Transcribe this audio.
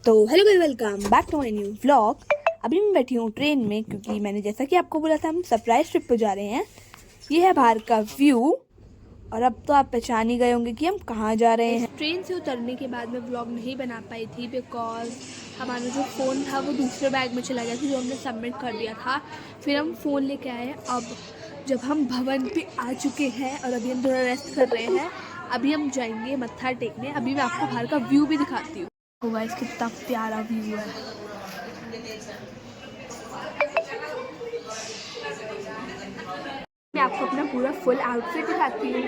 तो hello guys, welcome back to my new vlog. अभी मैं बैठी हूँ ट्रेन में क्योंकि मैंने जैसा कि आपको बोला था हम सरप्राइज ट्रिप पे जा रहे हैं। ये है बाहर का व्यू और अब तो आप पहचान ही गए होंगे कि हम कहाँ जा रहे हैं। ट्रेन से उतरने के बाद मैं व्लॉग नहीं बना पाई थी बिकॉज हमारा जो फ़ोन था वो दूसरे बैग में चला गया था जो हमने सबमिट कर दिया था। फिर हम फ़ोन लेके आए। अब जब हम भवन पे आ चुके हैं और अभी हम थोड़ा रेस्ट कर रहे हैं, अभी हम जाएंगे मत्था टेकने। अभी मैं आपको बाहर का व्यू भी दिखाती हूँ। ओ गाइस, कितना प्यारा व्यू है। मैं आपको अपना पूरा फुल आउटफिट दिखाती हूँ।